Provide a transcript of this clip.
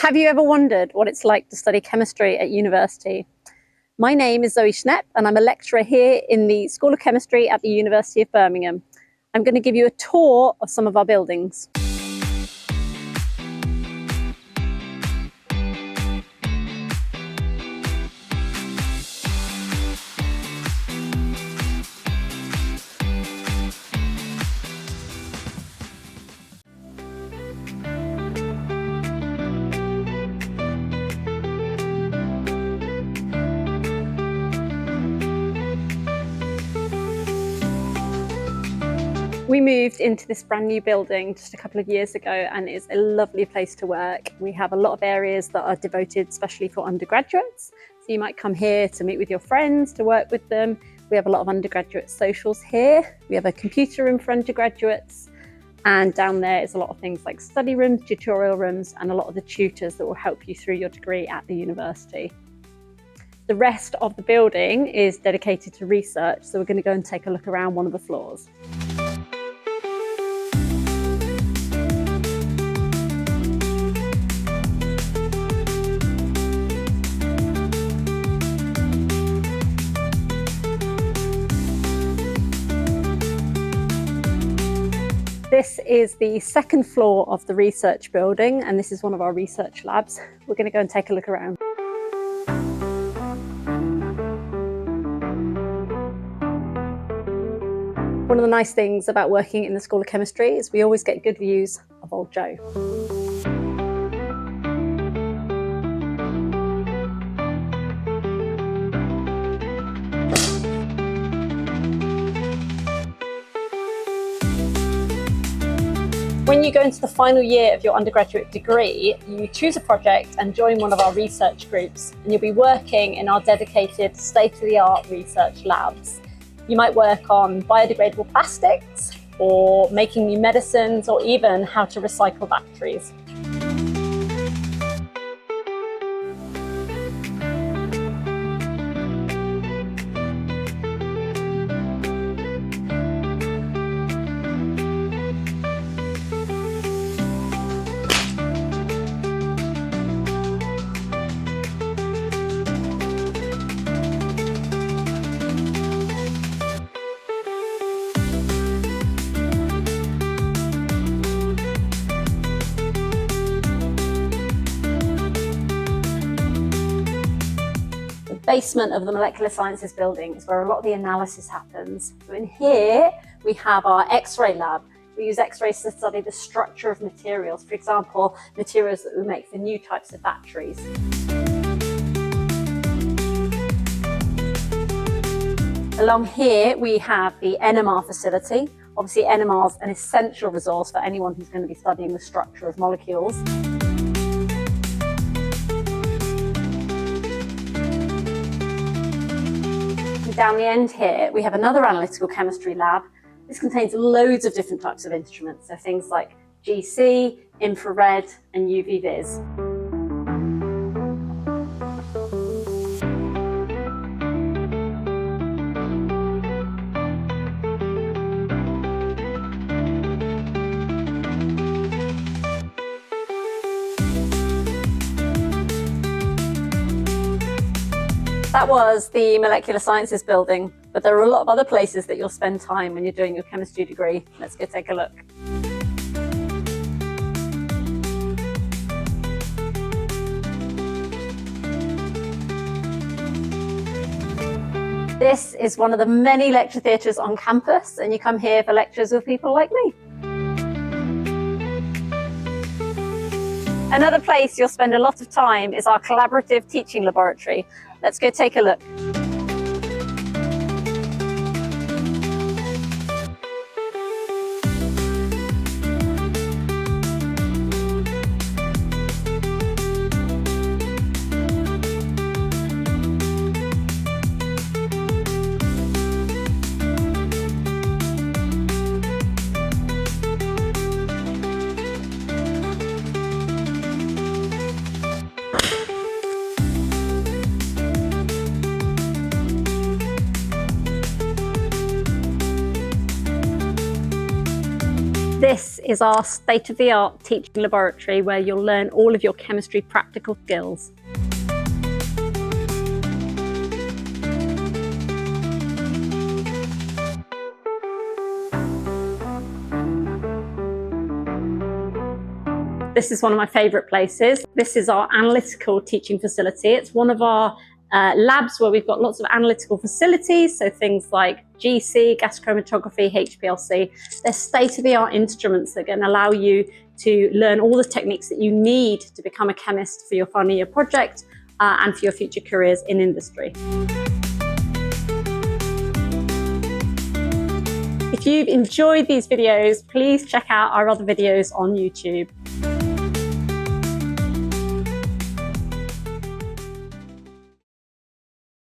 Have you ever wondered what it's like to study chemistry at university? My name is Zoe Schnepp and I'm a lecturer here in the School of Chemistry at the University of Birmingham. I'm going to give you a tour of some of our buildings. We moved into this brand new building just a couple of years ago and it's a lovely place to work. We have a lot of areas that are devoted especially for undergraduates. So you might come here to meet with your friends, to work with them. We have a lot of undergraduate socials here. We have a computer room for undergraduates. And down there is a lot of things like study rooms, tutorial rooms, and a lot of the tutors that will help you through your degree at the university. The rest of the building is dedicated to research. So we're going to go and take a look around one of the floors. This is the second floor of the research building, and this is one of our research labs. We're going to go and take a look around. One of the nice things about working in the School of Chemistry is we always get good views of old Joe. When you go into the final year of your undergraduate degree, you choose a project and join one of our research groups, and you'll be working in our dedicated state-of-the-art research labs. You might work on biodegradable plastics, or making new medicines, or even how to recycle batteries. Basement of the molecular sciences building is where a lot of the analysis happens. So in here we have our X-ray lab. We use X-rays to study the structure of materials, for example, materials that we make for new types of batteries. Along here we have the NMR facility. Obviously NMR is an essential resource for anyone who's going to be studying the structure of molecules. Down the end here, we have another analytical chemistry lab. This contains loads of different types of instruments, so things like GC, infrared, and UV vis. That was the molecular sciences building, but there are a lot of other places that you'll spend time when you're doing your chemistry degree. Let's go take a look. This is one of the many lecture theatres on campus, and you come here for lectures with people like me. Another place you'll spend a lot of time is our collaborative teaching laboratory. Let's go take a look. is our state-of-the-art teaching laboratory where you'll learn all of your chemistry practical skills. This is one of my favourite places. This is our analytical teaching facility. It's one of our labs where we've got lots of analytical facilities, so things like GC, gas chromatography, HPLC. They're state-of-the-art instruments that can allow you to learn all the techniques that you need to become a chemist for your final year project and for your future careers in industry. If you've enjoyed these videos, please check out our other videos on YouTube.